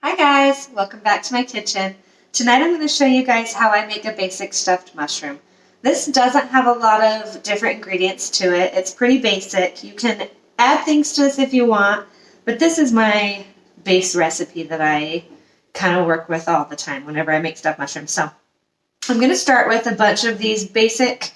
Hi guys, welcome back to my kitchen. Tonight I'm going to show you guys how I make a basic stuffed mushroom. This doesn't have a lot of different ingredients to it. It's pretty basic. You can add things to this if you want, but this is my base recipe that I kind of work with all the time whenever I make stuffed mushrooms. So I'm going to start with a bunch of these basic,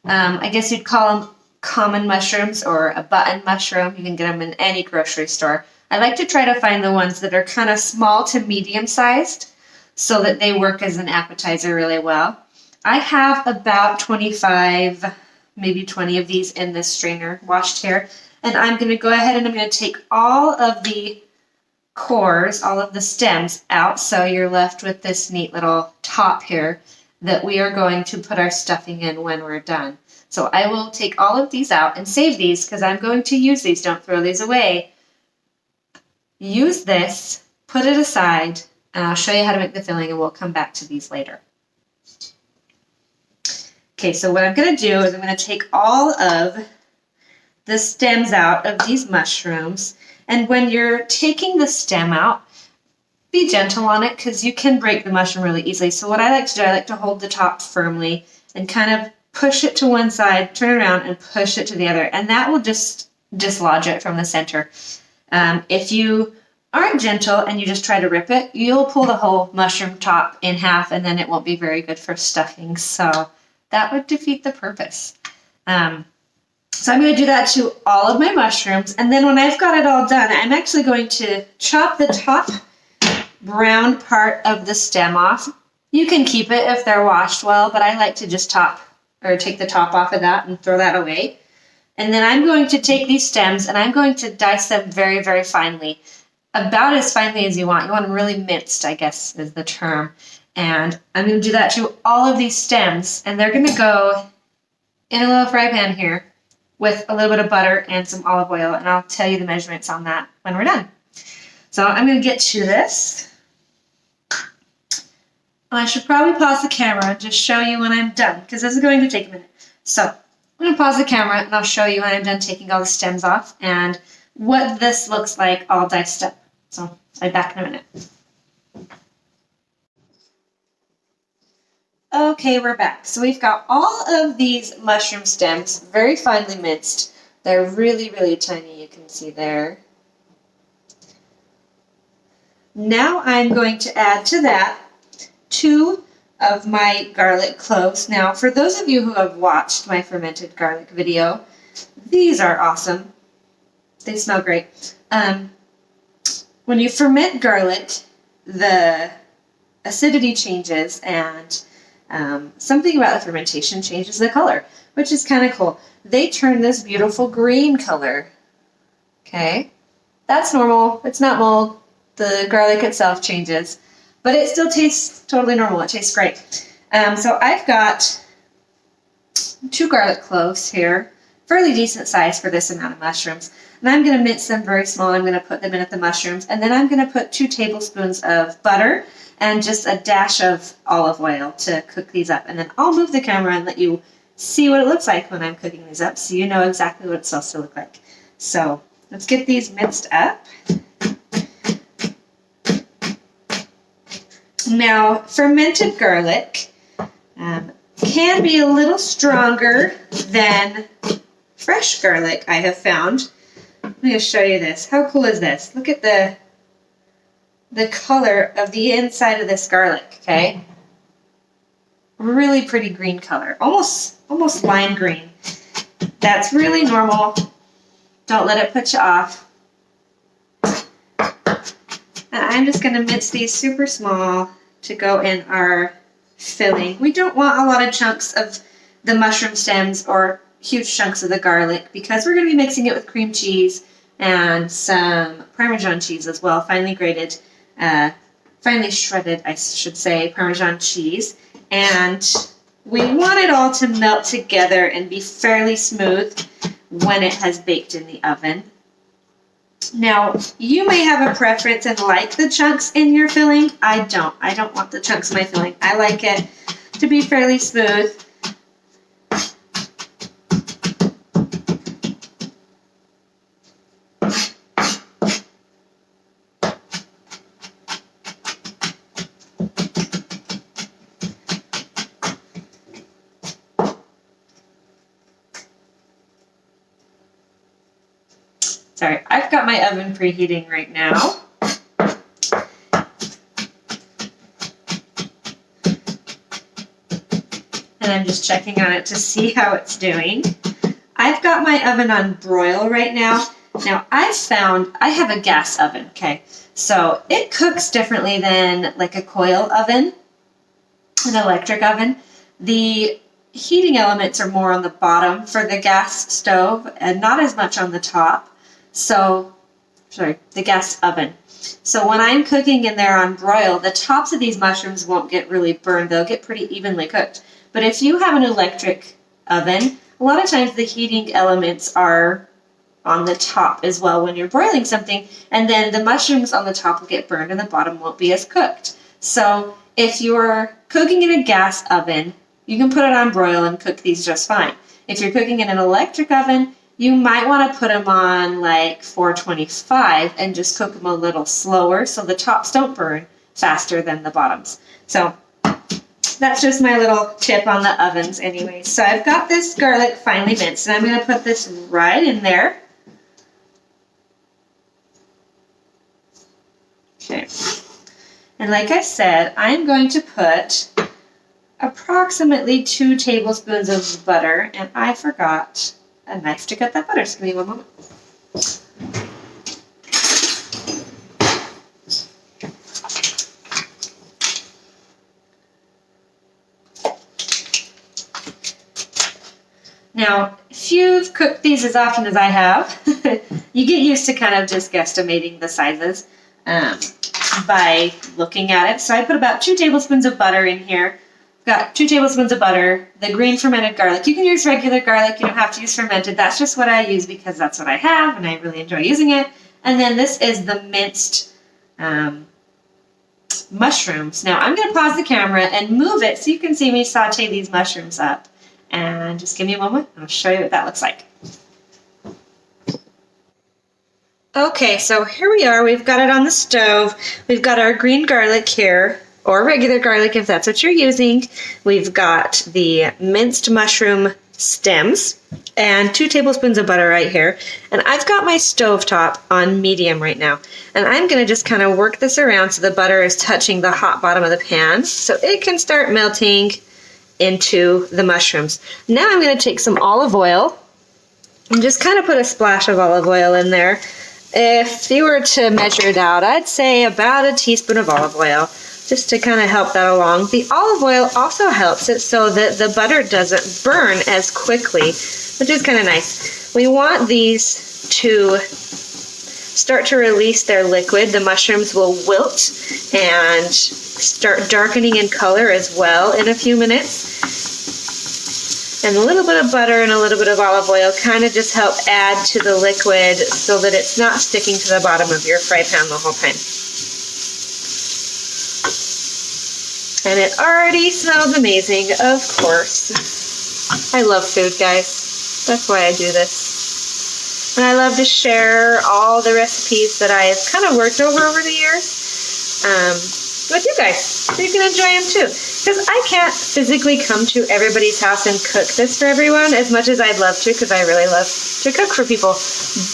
I guess you'd call them common mushrooms or a button mushroom. You can get them in any grocery store. I like to try to find the ones that are kind of small to medium sized so that they work as an appetizer really well. I have about 25, maybe 20 of these in this strainer washed here. And I'm going to go ahead and I'm going to take all of the cores, all of the stems out, so you're left with this neat little top here that we are going to put our stuffing in when we're done. So I will take all of these out and save these because I'm going to use these. Don't throw these away. Use this, put it aside, and I'll show you how to make the filling, and we'll come back to these later. Okay, so what I'm going to do is I'm going to take all of the stems out of these mushrooms, and when you're taking the stem out, be gentle on it because you can break the mushroom really easily. So what I like to do, I like to hold the top firmly and kind of push it to one side, turn it around, and push it to the other, and that will just dislodge it from the center. If you aren't gentle and you just try to rip it, you'll pull the whole mushroom top in half, and then it won't be very good for stuffing. So that would defeat the purpose. So I'm going to do that to all of my mushrooms, and then when I've got it all done, I'm actually going to chop the top brown part of the stem off. You can keep it if they're washed well, but I like to just take the top off of that and throw that away. And then I'm going to take these stems and I'm going to dice them very, very finely. About as finely as you want. You want them really minced, I guess is the term. And I'm going to do that to all of these stems, and they're going to go in a little fry pan here with a little bit of butter and some olive oil, and I'll tell you the measurements on that when we're done. So I'm going to get to this. I should probably pause the camera and just show you when I'm done, because this is going to take a minute. So I'm going to pause the camera and I'll show you when I'm done taking all the stems off and what this looks like all diced up. So I'll be back in a minute. Okay, we're back. So we've got all of these mushroom stems very finely minced. They're really, really tiny, you can see there. Now I'm going to add to that 2 of my garlic cloves. Now, for those of you who have watched my fermented garlic video, these are awesome. They smell great. When you ferment garlic, the acidity changes, and something about the fermentation changes the color, which is kind of cool. They turn this beautiful green color. Okay, that's normal. It's not mold. The garlic itself changes, but it still tastes totally normal. It tastes great. So I've got 2 garlic cloves here, fairly decent size for this amount of mushrooms. And I'm going to mince them very small. I'm going to put them in at the mushrooms. And then I'm going to put 2 tablespoons of butter and just a dash of olive oil to cook these up. And then I'll move the camera and let you see what it looks like when I'm cooking these up so you know exactly what it's supposed to look like. So let's get these minced up. Now, fermented garlic can be a little stronger than fresh garlic, I have found. I'm going to show you this. How cool is this? Look at the color of the inside of this garlic, okay? Really pretty green color. Almost lime green. That's really normal. Don't let it put you off. And I'm just going to mince these super small to go in our filling. We don't want a lot of chunks of the mushroom stems or huge chunks of the garlic because we're going to be mixing it with cream cheese and some Parmesan cheese as well, finely grated, finely shredded, I should say, Parmesan cheese. And we want it all to melt together and be fairly smooth when it has baked in the oven. Now, you may have a preference and like the chunks in your filling. I don't. I don't want the chunks in my filling. I like it to be fairly smooth. Sorry, I've got my oven preheating right now. And I'm just checking on it to see how it's doing. I've got my oven on broil right now. Now I've found, I have a gas oven, okay? So it cooks differently than like a coil oven, an electric oven. The heating elements are more on the bottom for the gas stove and not as much on the top. So, sorry, the gas oven. So when I'm cooking in there on broil, the tops of these mushrooms won't get really burned. They'll get pretty evenly cooked. But if you have an electric oven, a lot of times the heating elements are on the top as well when you're broiling something, and then the mushrooms on the top will get burned and the bottom won't be as cooked. So if you're cooking in a gas oven, you can put it on broil and cook these just fine. If you're cooking in an electric oven, you might want to put them on like 425 and just cook them a little slower so the tops don't burn faster than the bottoms. So that's just my little tip on the ovens anyway. So I've got this garlic finely minced, and I'm going to put this right in there. Okay. And like I said, I'm going to put approximately 2 tablespoons of butter, and I forgot a knife to cut that butter. So give me one moment. Now, if you've cooked these as often as I have, you get used to kind of just guesstimating the sizes by looking at it. So I put about 2 tablespoons of butter in here. Got 2 tablespoons of butter, the green fermented garlic. You can use regular garlic, you don't have to use fermented. That's just what I use because that's what I have and I really enjoy using it. And then this is the minced mushrooms. Now I'm going to pause the camera and move it so you can see me saute these mushrooms up. And just give me a moment and I'll show you what that looks like. Okay, so here we are. We've got it on the stove. We've got our green garlic here, or regular garlic if that's what you're using. We've got the minced mushroom stems and 2 tablespoons of butter right here. And I've got my stovetop on medium right now. And I'm going to just kind of work this around so the butter is touching the hot bottom of the pan so it can start melting into the mushrooms. Now I'm going to take some olive oil and just kind of put a splash of olive oil in there. If you were to measure it out, I'd say about a teaspoon of olive oil, just to kind of help that along. The olive oil also helps it so that the butter doesn't burn as quickly, which is kind of nice. We want these to start to release their liquid. The mushrooms will wilt and start darkening in color as well in a few minutes. And a little bit of butter and a little bit of olive oil kind of just help add to the liquid so that it's not sticking to the bottom of your fry pan the whole time. And it already smells amazing, of course. I love food, guys. That's why I do this. And I love to share all the recipes that I've kind of worked over the years with you guys, so you can enjoy them too. Because I can't physically come to everybody's house and cook this for everyone as much as I'd love to, because I really love to cook for people.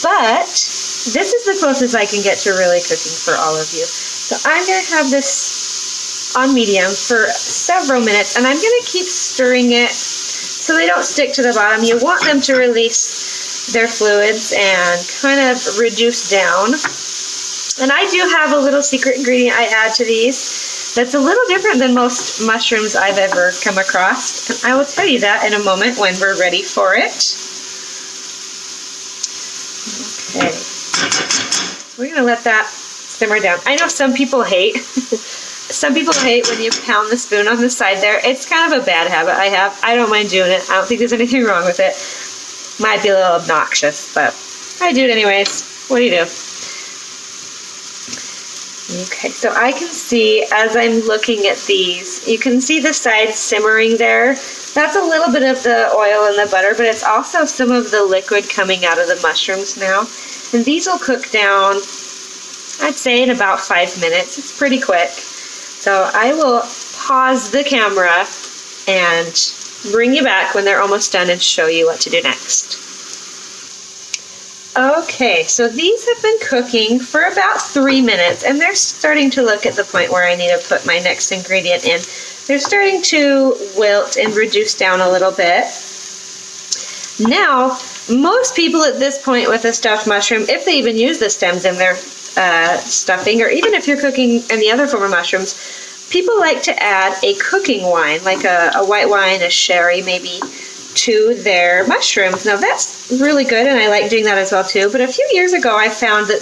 But this is the closest I can get to really cooking for all of you. So I'm going to have this on medium for several minutes, and I'm going to keep stirring it so they don't stick to the bottom. You want them to release their fluids and kind of reduce down. And I do have a little secret ingredient I add to these that's a little different than most mushrooms I've ever come across. And I will tell you that in a moment when we're ready for it. Okay. We're going to let that simmer down. I know some people hate when you pound the spoon on the side there. It's kind of a bad habit I have. I don't mind doing it. I don't think there's anything wrong with it. Might be a little obnoxious, but I do it anyways. What do you do? Okay, so I can see as I'm looking at these, you can see the sides simmering there. That's a little bit of the oil and the butter, but it's also some of the liquid coming out of the mushrooms now. And these will cook down, I'd say, in about 5 minutes. It's pretty quick. So I will pause the camera and bring you back when they're almost done and show you what to do next. Okay, so these have been cooking for about 3 minutes, and they're starting to look at the point where I need to put my next ingredient in. They're starting to wilt and reduce down a little bit. Now, most people at this point with a stuffed mushroom, if they even use the stems in their stuffing, or even if you're cooking any other form of mushrooms, people like to add a cooking wine, like a white wine, a sherry maybe, to their mushrooms. Now that's really good, and I like doing that as well too. But a few years ago I found that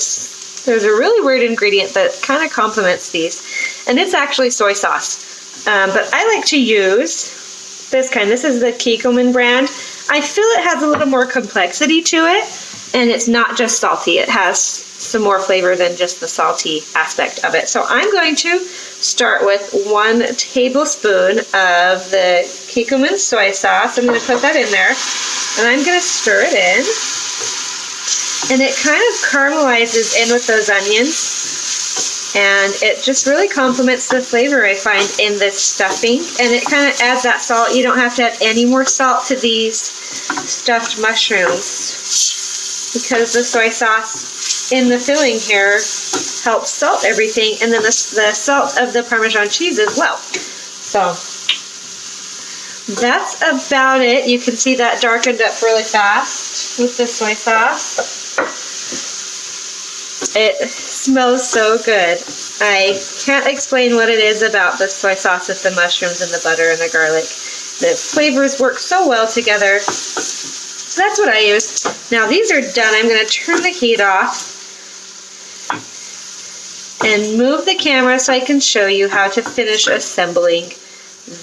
there's a really weird ingredient that kind of complements these, and it's actually soy sauce. But I like to use this kind. This is the Kikkoman brand. I feel it has a little more complexity to it, and it's not just salty. It has some more flavor than just the salty aspect of it. So I'm going to start with 1 tablespoon of the Kikkoman soy sauce. I'm going to put that in there, and I'm going to stir it in. And it kind of caramelizes in with those onions, and it just really complements the flavor I find in this stuffing, and it kind of adds that salt. You don't have to add any more salt to these stuffed mushrooms because the soy sauce in the filling here helps salt everything, and then the salt of the Parmesan cheese as well. So that's about it. You can see that darkened up really fast with the soy sauce. It smells so good. I can't explain what it is about the soy sauce with the mushrooms and the butter and the garlic. The flavors work so well together. So that's what I use. Now these are done. I'm going to turn the heat off and move the camera so I can show you how to finish assembling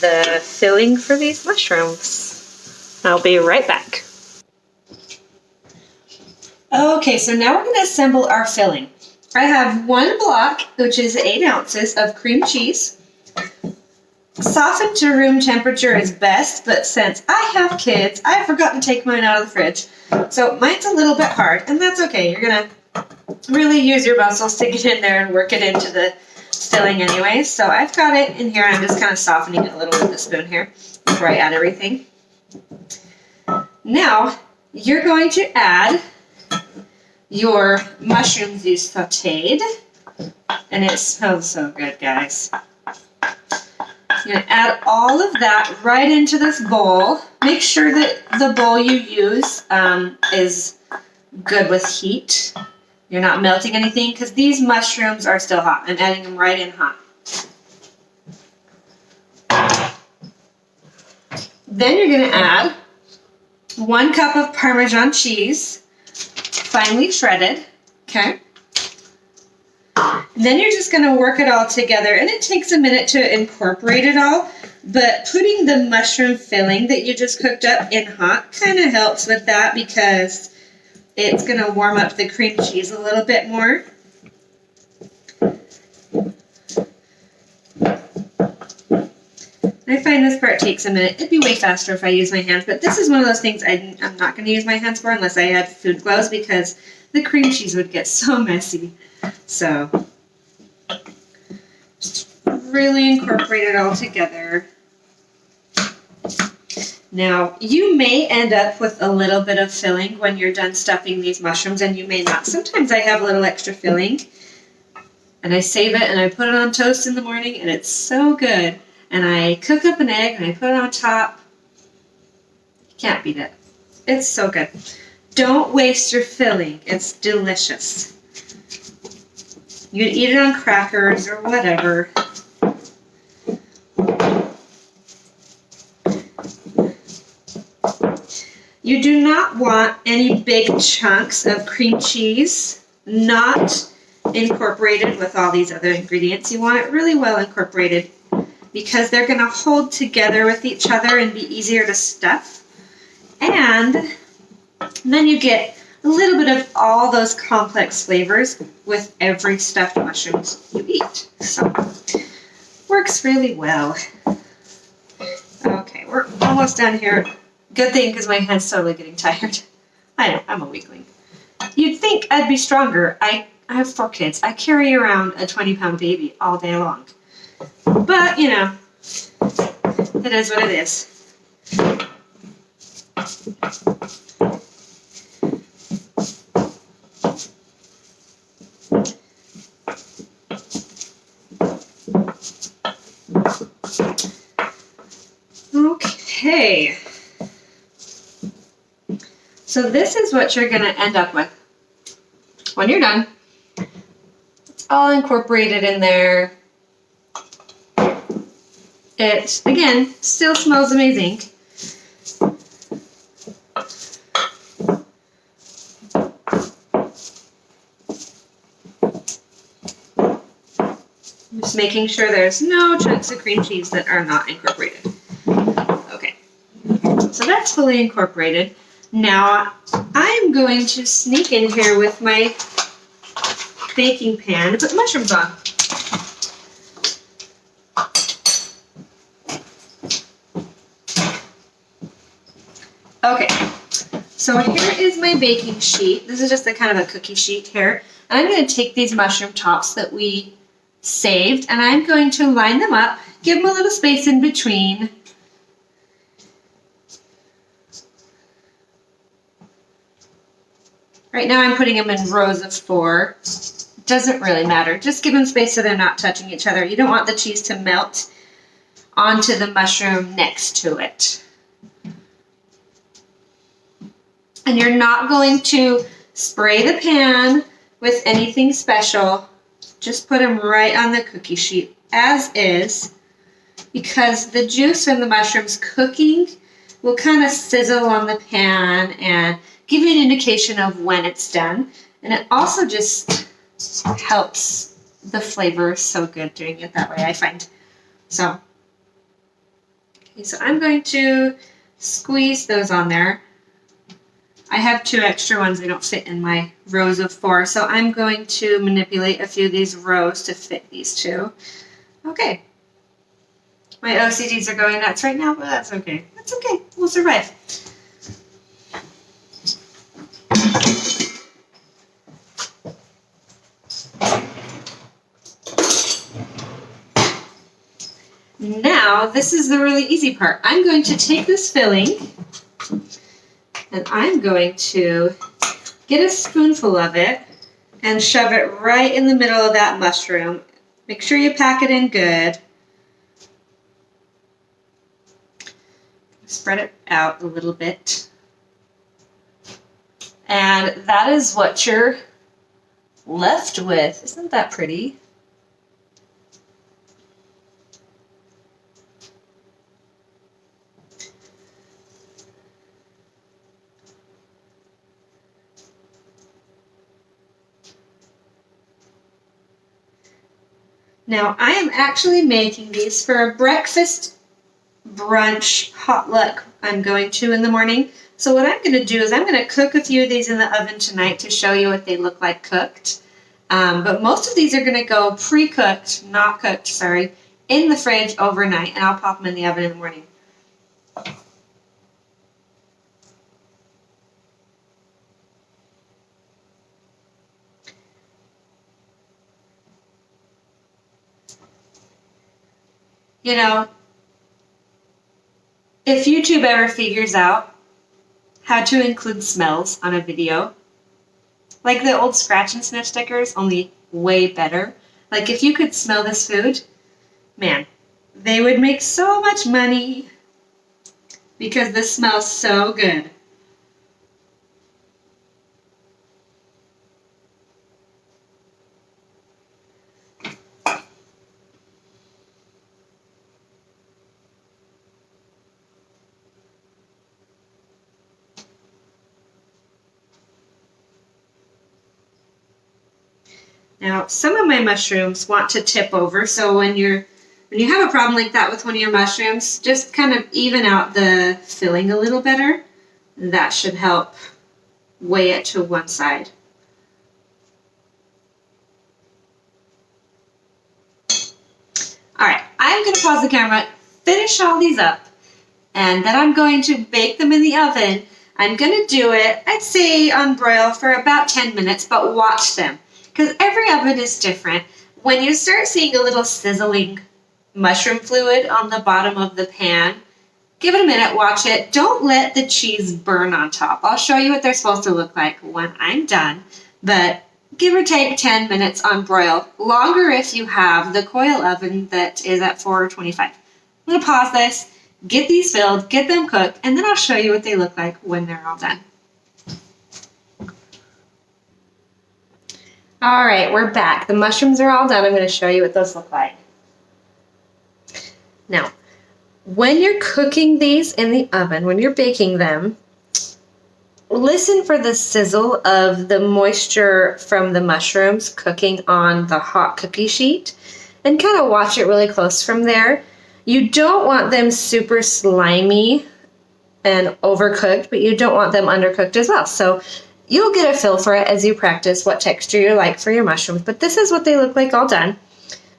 the filling for these mushrooms. I'll be right back. Okay, so now we're going to assemble our filling. I have 1 block, which is 8 ounces of cream cheese. Softened to room temperature is best, but since I have kids, I forgot to take mine out of the fridge. So mine's a little bit hard, and that's okay. You're going to really use your muscles to get in there and work it into the filling anyway. So I've got it in here. I'm just kind of softening it a little with the spoon here before I add everything. Now, you're going to add your mushrooms you sauteed, and it smells so good, guys. You're going to add all of that right into this bowl. Make sure that the bowl you use is good with heat. You're not melting anything because these mushrooms are still hot. I'm adding them right in hot. Then you're going to add 1 cup of Parmesan cheese, finely shredded. Okay. And then you're just going to work it all together, and it takes a minute to incorporate it all, but putting the mushroom filling that you just cooked up in hot kind of helps with that because it's going to warm up the cream cheese a little bit more. I find this part takes a minute. It'd be way faster if I use my hands, but this is one of those things I'm not going to use my hands for unless I had food gloves because the cream cheese would get so messy. So just really incorporate it all together. Now, you may end up with a little bit of filling when you're done stuffing these mushrooms, and you may not. Sometimes I have a little extra filling, and I save it, and I put it on toast in the morning, and it's so good. And I cook up an egg, and I put it on top. You can't beat it. It's so good. Don't waste your filling. It's delicious. You can eat it on crackers or whatever. You do not want any big chunks of cream cheese not incorporated with all these other ingredients. You want it really well incorporated because they're going to hold together with each other and be easier to stuff. And then you get a little bit of all those complex flavors with every stuffed mushrooms you eat. So, works really well. Okay, we're almost done here. Good thing, because my hand's totally getting tired. I know, I'm a weakling. You'd think I'd be stronger. I have 4 kids. I carry around a 20-pound baby all day long. But, you know, it is what it is. Okay. So this is what you're going to end up with when you're done. It's all incorporated in there. It, again, still smells amazing. Just making sure there's no chunks of cream cheese that are not incorporated. Okay, so that's fully incorporated. Now I'm going to sneak in here with my baking pan to put mushrooms on. Okay, so here is my baking sheet. This is just a kind of a cookie sheet here. And I'm going to take these mushroom tops that we saved and I'm going to line them up, give them a little space in between. Right now I'm putting them in rows of 4. Doesn't really matter. Just give them space so they're not touching each other. You don't want the cheese to melt onto the mushroom next to it. And you're not going to spray the pan with anything special. Just put them right on the cookie sheet as is, because the juice from the mushrooms cooking will kind of sizzle on the pan and give you an indication of when it's done. And it also just helps the flavor so good doing it that way, I find. So, okay, so I'm going to squeeze those on there. I have 2 extra ones. They don't fit in my rows of 4. So I'm going to manipulate a few of these rows to fit these 2. Okay. My OCDs are going nuts right now, but that's okay. That's okay. We'll survive. Now, this is the really easy part. I'm going to take this filling and I'm going to get a spoonful of it and shove it right in the middle of that mushroom. Make sure you pack it in good. Spread it out a little bit. And that is what you're left with. Isn't that pretty? Now, I am actually making these for a breakfast brunch potluck I'm going to in the morning. So what I'm going to do is I'm going to cook a few of these in the oven tonight to show you what they look like cooked. But most of these are going to go pre-cooked, not cooked, sorry, in the fridge overnight, and I'll pop them in the oven in the morning. You know, if YouTube ever figures out how to include smells on a video, like the old scratch and sniff stickers, only way better. Like if you could smell this food, man, they would make so much money because this smells so good. Now, some of my mushrooms want to tip over, so when you have a problem like that with one of your mushrooms, just kind of even out the filling a little better. That should help weigh it to one side. All right, I'm going to pause the camera, finish all these up, and then I'm going to bake them in the oven. I'm going to do it, I'd say on broil for about 10 minutes, but watch them. Because every oven is different. When you start seeing a little sizzling mushroom fluid on the bottom of the pan, give it a minute, watch it. Don't let the cheese burn on top. I'll show you what they're supposed to look like when I'm done. But give or take 10 minutes on broil. Longer if you have the coil oven that is at 425. I'm going to pause this get these filled, get them cooked, and then I'll show you what they look like when they're all done. All right, we're back. The mushrooms are all done. I'm going to show you what those look like. Now, when you're cooking these in the oven, when you're baking them, listen for the sizzle of the moisture from the mushrooms cooking on the hot cookie sheet and kind of watch it really close from there. You don't want them super slimy and overcooked, but you don't want them undercooked as well. So you'll get a feel for it as you practice what texture you like for your mushrooms, but this is what they look like all done.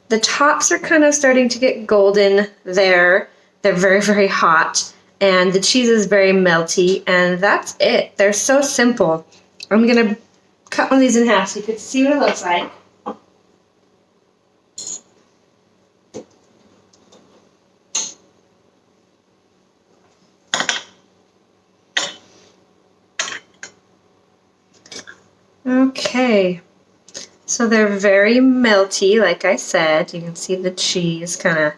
The tops are kind of starting to get golden there. They're very, very hot, and the cheese is very melty, and that's it. They're so simple. I'm going to cut one of these in half so you can see what it looks like. Okay, so they're very melty, like I said. You can see the cheese kind of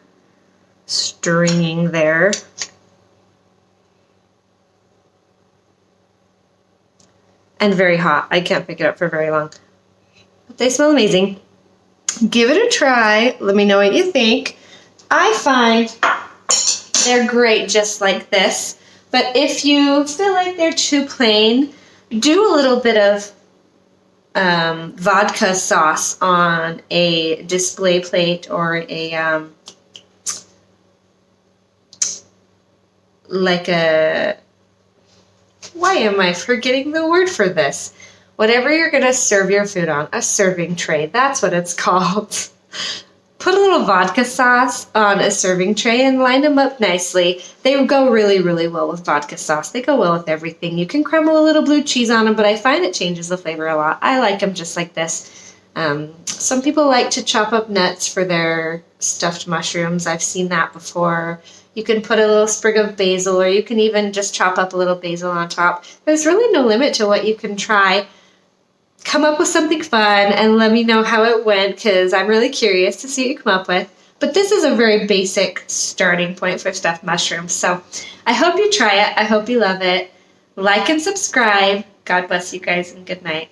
stringing there. And very hot. I can't pick it up for very long. But they smell amazing. Give it a try. Let me know what you think. I find they're great just like this. But if you feel like they're too plain, do a little bit of vodka sauce on a display plate or a why am I forgetting the word for this? Whatever you're going to serve your food on, a serving tray, that's what it's called. Put a little vodka sauce on a serving tray and line them up nicely. They go really, really well with vodka sauce. They go well with everything. You can crumble a little blue cheese on them, but I find it changes the flavor a lot. I like them just like this. Some people like to chop up nuts for their stuffed mushrooms. I've seen that before. You can put a little sprig of basil, or you can even just chop up a little basil on top. There's really no limit to what you can try. Come up with something fun and let me know how it went, because I'm really curious to see what you come up with. But this is a very basic starting point for stuffed mushrooms. So I hope you try it. I hope you love it. Like and subscribe. God bless you guys, and good night.